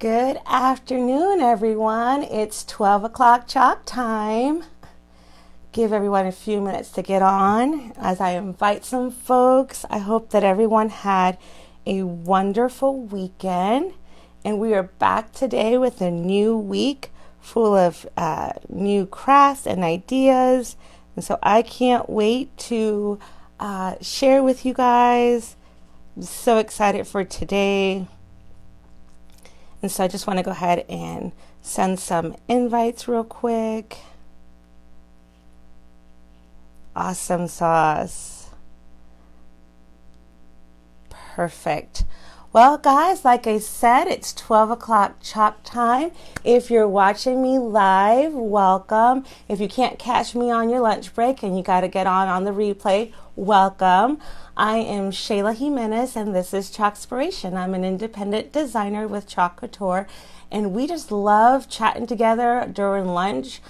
Good afternoon, everyone. It's 12 o'clock chalk time. Give everyone a few minutes to get on as I invite some folks. I hope that everyone had a wonderful weekend. And we are back today with a new week full of new crafts and ideas. And so I can't wait to share with you guys. I'm so excited for today. And so I just want to go ahead and send some invites real quick. Awesome sauce. Perfect. Well, guys, like I said, it's 12 o'clock chalk time. If you're watching me live, welcome. If you can't catch me on your lunch break and you got to get on the replay, welcome. I am Shayla Jimenez and this is Chalkspiration. I'm an independent designer with Chalk Couture, and we just love chatting together during lunch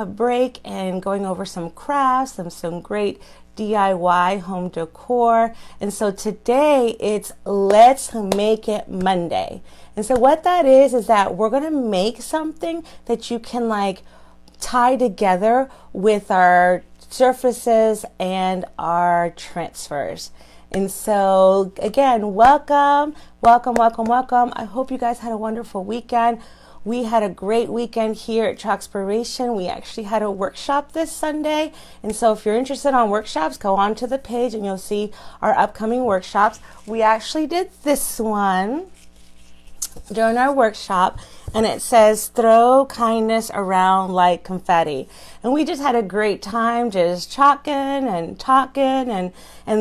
break and going over some crafts and some great DIY home decor. And so today it's Let's Make It Monday. And so what that is that we're going to make something that you can like tie together with our surfaces and our transfers. And so again, welcome. I hope you guys had a wonderful weekend. We had a great weekend here at Chalkspiration. We actually had a workshop this Sunday. And so if you're interested on workshops, go on to the page and you'll see our upcoming workshops. We actually did this one during our workshop, and it says throw kindness around like confetti. And we just had a great time just chalking and talking, and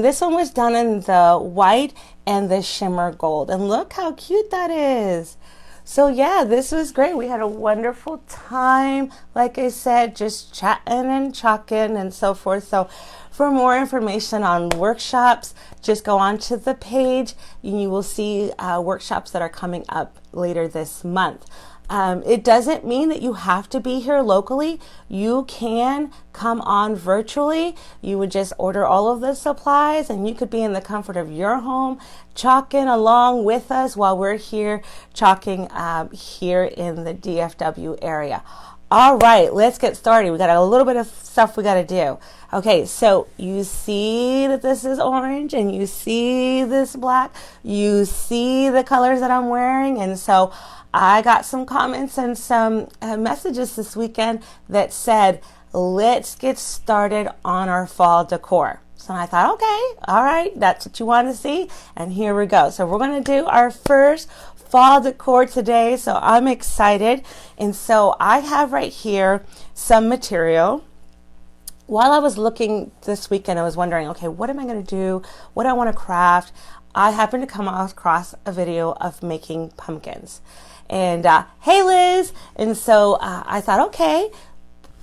this one was done in the white and the shimmer gold, and look how cute that is. So yeah, this was great. We had a wonderful time, like I said, just chatting and chalking and so forth. So for more information on workshops, just go on to the page and you will see workshops that are coming up later this month. It doesn't mean that you have to be here locally. You can come on virtually. You would just order all of the supplies and you could be in the comfort of your home, chalking along with us while we're here chalking here in the DFW area. All right, let's get started. We got a little bit of stuff we got to do. Okay, so you see that this is orange and you see this black. You see the colors that I'm wearing, and so I got some comments and some messages this weekend that said, let's get started on our fall decor. So I thought, okay, all right, that's what you want to see. And here we go. So we're going to do our first fall decor today. So I'm excited. And so I have right here some material. While I was looking this weekend, I was wondering, okay, what am I going to do? What do I want to craft? I happened to come across a video of making pumpkins. And hey, Liz. And so I thought, okay,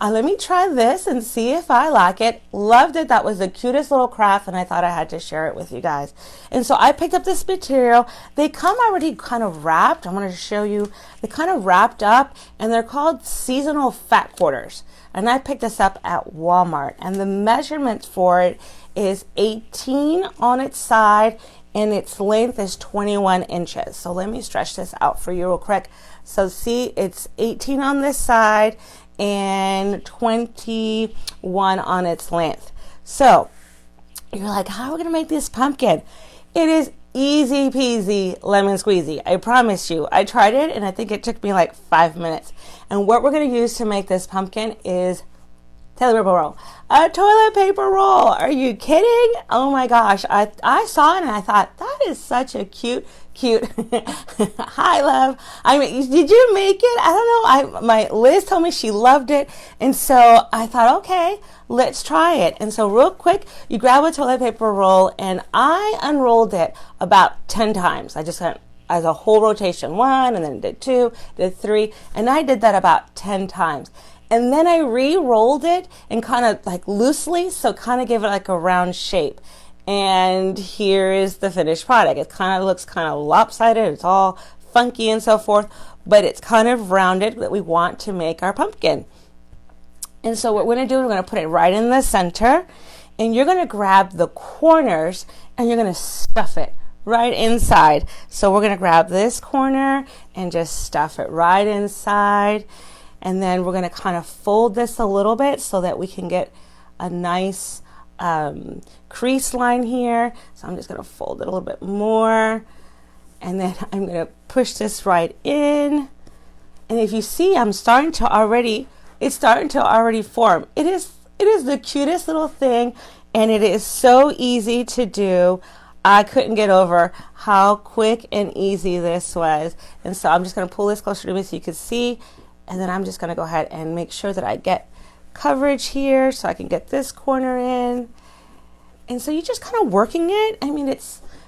let me try this and see if I like it. Loved it. That was the cutest little craft, and I thought I had to share it with you guys. And so I picked up this material. They come already kind of wrapped. I'm going to show you. They kind of wrapped up, and they're called seasonal fat quarters. And I picked this up at Walmart, and the measurement for it is 18 on its side, and its length is 21 inches. So let me stretch this out for you real quick. So see, it's 18 on this side and 21 on its length. So you're like, how are we gonna make this pumpkin? It is easy peasy lemon squeezy. I promise you. I tried it and I think it took me like 5 minutes. And what we're gonna use to make this pumpkin is toilet paper roll. A toilet paper roll. Are you kidding? Oh my gosh. I saw it and I thought, that is such a cute. Hi, love. I mean, did you make it? I don't know. My Liz told me she loved it. And so I thought, okay, let's try it. And so real quick, you grab a toilet paper roll, and I unrolled it about 10 times. I just went as a whole rotation, 1, and then did 2, did 3, and I did that about 10 times. And then I re-rolled it and kind of like loosely, so kind of gave it like a round shape. And here is the finished product. It kind of looks kind of lopsided. It's all funky and so forth, but it's kind of rounded that we want to make our pumpkin. And so what we're going to do, we're going to put it right in the center, and you're going to grab the corners and you're going to stuff it right inside. So we're going to grab this corner and just stuff it right inside. And then we're going to kind of fold this a little bit so that we can get a nice crease line here. So I'm just going to fold it a little bit more. And then I'm going to push this right in. And if you see, it's starting to already form. It is the cutest little thing, and it is so easy to do. I couldn't get over how quick and easy this was. And so I'm just going to pull this closer to me so you can see. And then I'm just going to go ahead and make sure that I get coverage here so I can get this corner in. And so you're just kind of working it. I mean,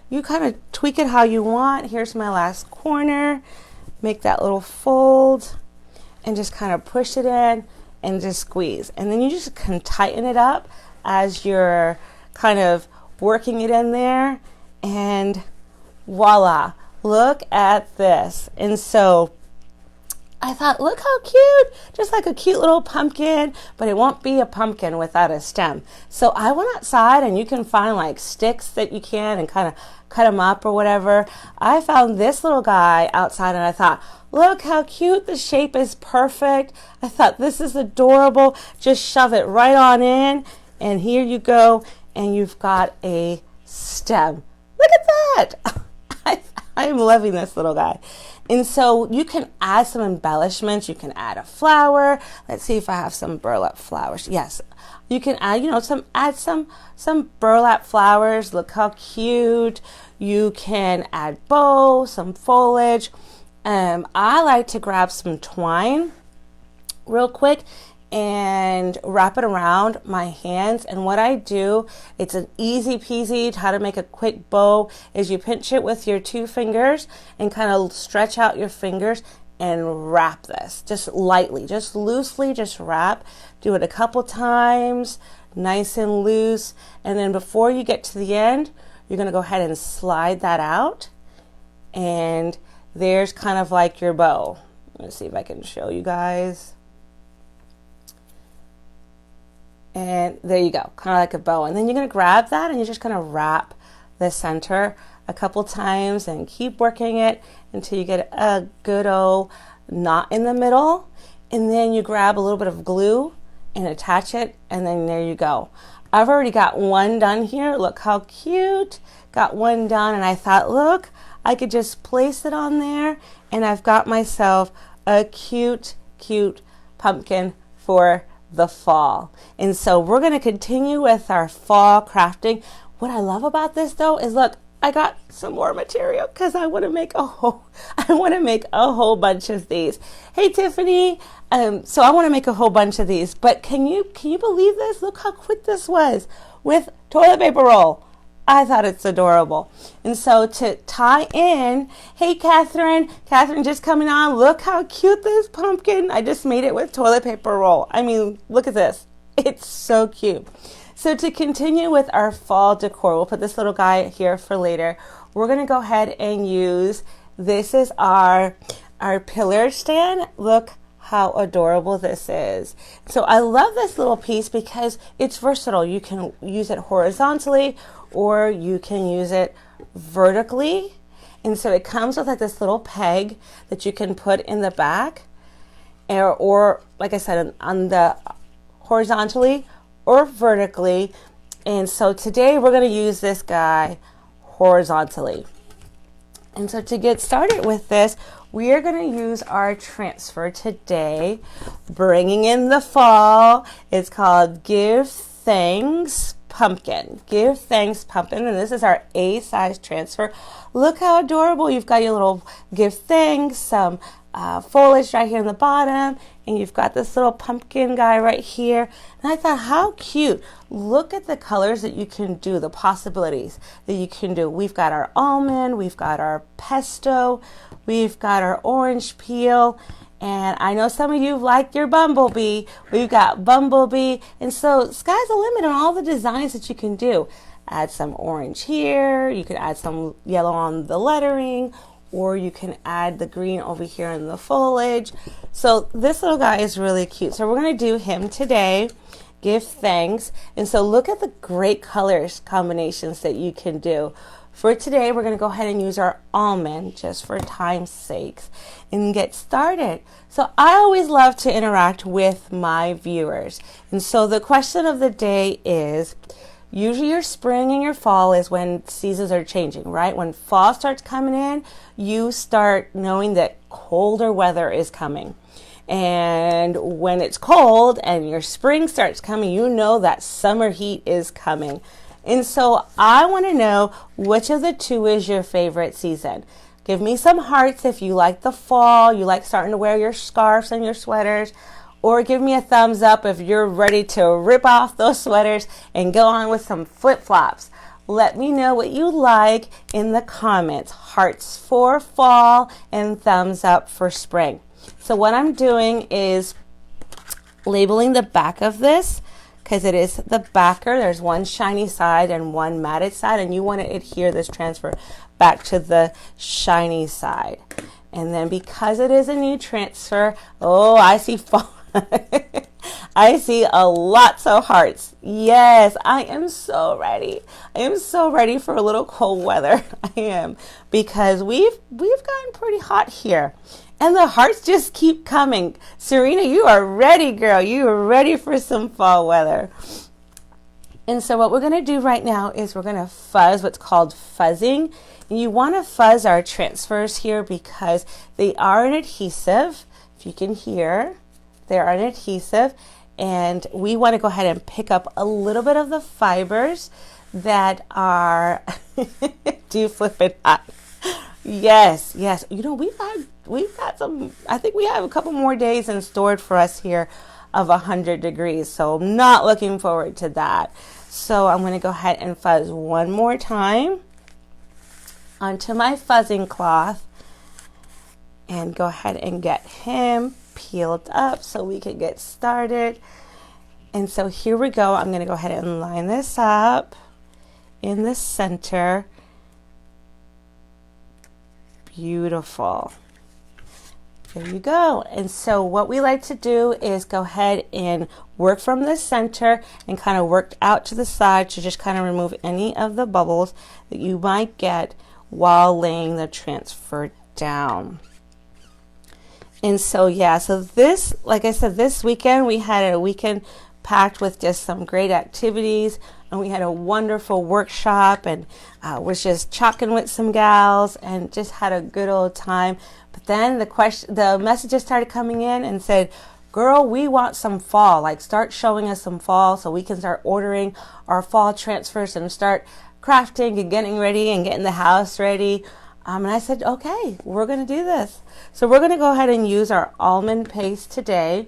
you kind of tweak it how you want. Here's my last corner. Make that little fold and just kind of push it in and just squeeze. And then you just can tighten it up as you're kind of working it in there. And voila, look at this. And so I thought, look how cute, just like a cute little pumpkin, but it won't be a pumpkin without a stem. So I went outside, and you can find like sticks that you can and kind of cut them up or whatever. I found this little guy outside, and I thought, look how cute, the shape is perfect. I thought, this is adorable. Just shove it right on in, and here you go, and you've got a stem. Look at that. I'm loving this little guy. And so you can add some embellishments. You can add a flower. Let's see if I have some burlap flowers. Yes, you can add, some burlap flowers. Look how cute. You can add bow, some foliage. I like to grab some twine real quick and wrap it around my hands. And what I do, it's an easy peasy how to make a quick bow, is you pinch it with your 2 fingers and kind of stretch out your fingers and wrap this just lightly, just loosely, just wrap. Do it a couple times, nice and loose. And then before you get to the end, you're going to go ahead and slide that out. And there's kind of like your bow. Let's see if I can show you guys. And there you go, kind of like a bow. And then you're going to grab that, and you're just going to wrap the center a couple times and keep working it until you get a good old knot in the middle. And then you grab a little bit of glue and attach it, and then there you go. I've already got one done here. Look how cute. Got one done, and I thought, look, I could just place it on there, and I've got myself a cute, cute pumpkin for the fall. And so we're going to continue with our fall crafting. What I love about this though is, look, I got some more material because I want to make a whole bunch of these. Hey Tiffany, so I want to make a whole bunch of these, but can you believe this? Look how quick this was with toilet paper roll. I thought it's adorable. And so to tie in, hey Catherine just coming on. Look how cute this pumpkin. I just made it with toilet paper roll. I mean, look at this. It's so cute. So to continue with our fall decor, we'll put this little guy here for later. We're going to go ahead and use, this is our pillar stand. Look how adorable this is. So I love this little piece because it's versatile. You can use it horizontally, or you can use it vertically. And so it comes with like this little peg that you can put in the back, or like I said, on the horizontally or vertically. And so today we're going to use this guy horizontally. And so to get started with this, we are going to use our transfer today, bringing in the fall. It's called Give Thanks Pumpkin. Give Thanks Pumpkin. And this is our A size transfer. Look how adorable. You've got your little Give Thanks, some foliage right here in the bottom, and you've got this little pumpkin guy right here. And I thought, how cute. Look at the colors that you can do, the possibilities that you can do. We've got our almond, we've got our pesto, we've got our orange peel, and I know some of you like your bumblebee. We've got bumblebee, and so sky's the limit on all the designs that you can do. Add some orange here, you could add some yellow on the lettering, or you can add the green over here in the foliage. So this little guy is really cute. So we're going to do him today. Give thanks. And so look at the great colors combinations that you can do. For today, we're going to go ahead and use our almond just for time's sake and get started. So I always love to interact with my viewers. And so the question of the day is, usually your spring and your fall is when seasons are changing, right? When fall starts coming in, you start knowing that colder weather is coming. And when it's cold and your spring starts coming, you know that summer heat is coming. And so I want to know which of the two is your favorite season. Give me some hearts if you like the fall, you like starting to wear your scarves and your sweaters, or give me a thumbs up if you're ready to rip off those sweaters and go on with some flip-flops. Let me know what you like in the comments. Hearts for fall and thumbs up for spring. So what I'm doing is labeling the back of this because it is the backer. There's one shiny side and one matted side, and you want to adhere this transfer back to the shiny side. And then because it is a new transfer, oh, I see fall. I see a lots of hearts. Yes, I am so ready. I am so ready for a little cold weather. I am, because we've gotten pretty hot here. And the hearts just keep coming. Serena, you are ready, girl. You are ready for some fall weather. And so what we're going to do right now is we're going to fuzz what's called fuzzing. And you want to fuzz our transfers here because they are an adhesive. If you can hear, they are an adhesive. And we want to go ahead and pick up a little bit of the fibers that are, do flip it up. Yes, yes. You know, we've got some, I think we have a couple more days in store for us here of 100 degrees. So I'm not looking forward to that. So I'm going to go ahead and fuzz one more time onto my fuzzing cloth and go ahead and get him peeled up so we can get started. And so here we go. I'm going to go ahead and line this up in the center. Beautiful. There you go. And so what we like to do is go ahead and work from the center and kind of work out to the side to just kind of remove any of the bubbles that you might get while laying the transfer down. And so yeah, so this, like I said, this weekend we had a weekend packed with just some great activities, and we had a wonderful workshop and was just chalking with some gals and just had a good old time. But then the messages started coming in and said, girl, we want some fall, like start showing us some fall so we can start ordering our fall transfers and start crafting and getting ready and getting the house ready. And I said, okay, we're going to do this. So we're going to go ahead and use our almond paste today.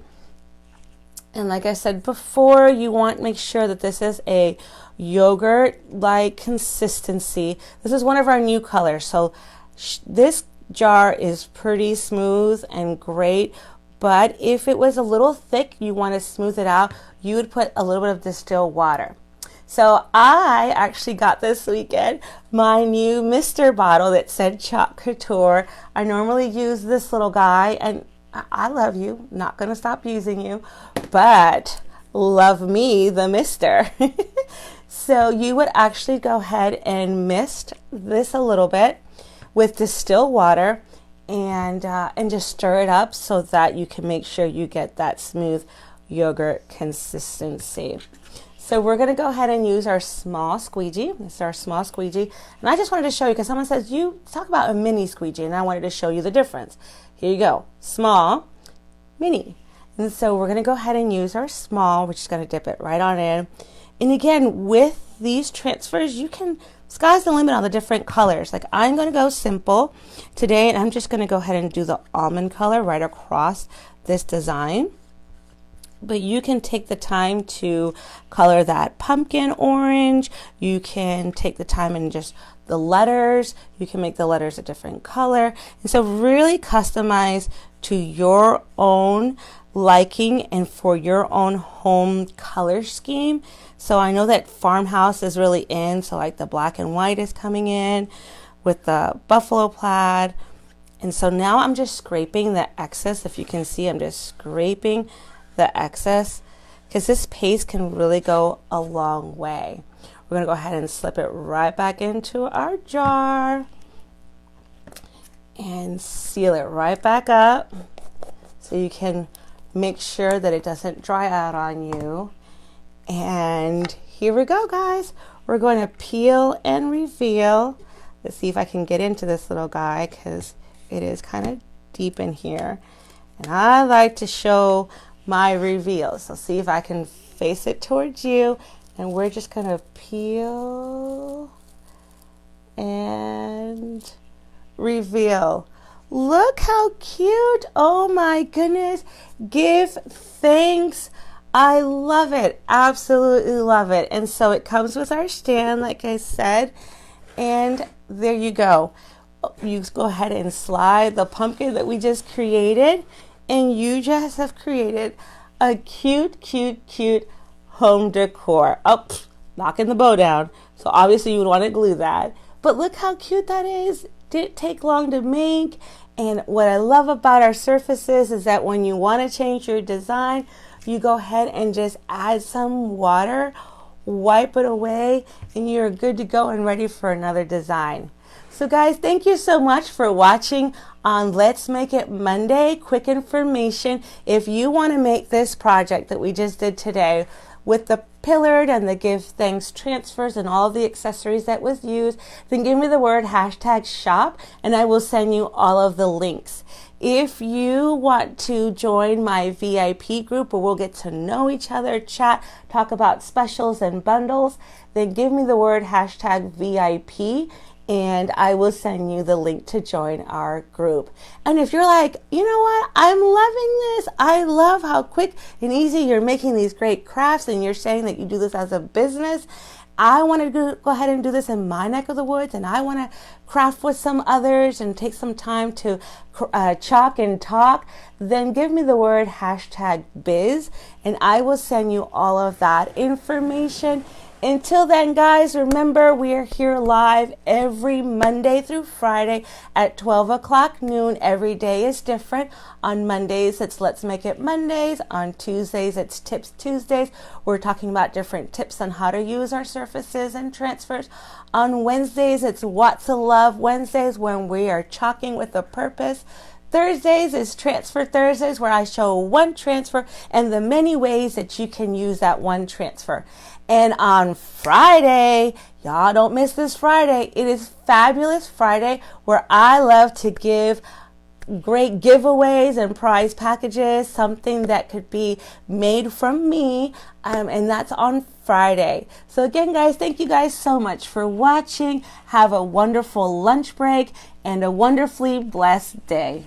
And like I said before, you want to make sure that this is a yogurt-like consistency. This is one of our new colors. So this jar is pretty smooth and great. But if it was a little thick, you want to smooth it out, you would put a little bit of distilled water. So I actually got this weekend my new Mr. bottle that said Chalk Couture. I normally use this little guy, and I love you, not going to stop using you, but love me, the Mr. So you would actually go ahead and mist this a little bit with distilled water and just stir it up so that you can make sure you get that smooth yogurt consistency. So we're going to go ahead and use our small squeegee. This is our small squeegee. And I just wanted to show you, because someone says, you talk about a mini squeegee, and I wanted to show you the difference. Here you go. Small, mini. And so we're going to go ahead and use our small. We're just going to dip it right on in. And again, with these transfers, you can, sky's the limit on the different colors. Like I'm going to go simple today, and I'm just going to go ahead and do the almond color right across this design. But you can take the time to color that pumpkin orange. You can take the time and just the letters. You can make the letters a different color. And so really customize to your own liking and for your own home color scheme. So I know that farmhouse is really in. So like the black and white is coming in with the buffalo plaid. And so now I'm just scraping the excess. If you can see, I'm just scraping the excess because this paste can really go a long way. We're going to go ahead and slip it right back into our jar and seal it right back up so you can make sure that it doesn't dry out on you. And here we go, guys. We're going to peel and reveal. Let's see if I can get into this little guy because it is kind of deep in here. And I like to show my reveal. So see if I can face it towards you. And we're just going to peel and reveal. Look how cute. Oh my goodness. Give thanks. I love it. Absolutely love it. And so it comes with our stand, like I said. And there you go. You go ahead and slide the pumpkin that we just created. And you just have created a cute, cute, cute home decor. Oh, knocking the bow down. So obviously you would want to glue that. But look how cute that is. Didn't take long to make. And what I love about our surfaces is that when you want to change your design, you go ahead and just add some water, wipe it away, and you're good to go and ready for another design. So guys, thank you so much for watching on Let's Make It Monday. Quick information, if you want to make this project that we just did today with the pillared and the give thanks transfers and all of the accessories that was used, then give me the word #shop and I will send you all of the links. If you want to join my VIP group where we'll get to know each other, chat, talk about specials and bundles, then give me the word #VIP and I will send you the link to join our group. And if you're like, you know what, I'm loving this. I love how quick and easy you're making these great crafts and you're saying that you do this as a business. I want to go ahead and do this in my neck of the woods, and I want to craft with some others and take some time to chalk and talk, then give me the word #biz and I will send you all of that information. Until then, guys, remember we are here live every Monday through Friday at 12 o'clock noon. Every day is different. On Mondays, it's Let's Make It Mondays. On Tuesdays, it's Tips Tuesdays. We're talking about different tips on how to use our surfaces and transfers. On Wednesdays, it's What's a Love Wednesdays, when we are chalking with a purpose. Thursdays is Transfer Thursdays, where I show one transfer and the many ways that you can use that one transfer. And on Friday, y'all don't miss this Friday, it is Fabulous Friday, where I love to give great giveaways and prize packages, something that could be made from me, and that's on Friday. So again, guys, thank you guys so much for watching. Have a wonderful lunch break and a wonderfully blessed day.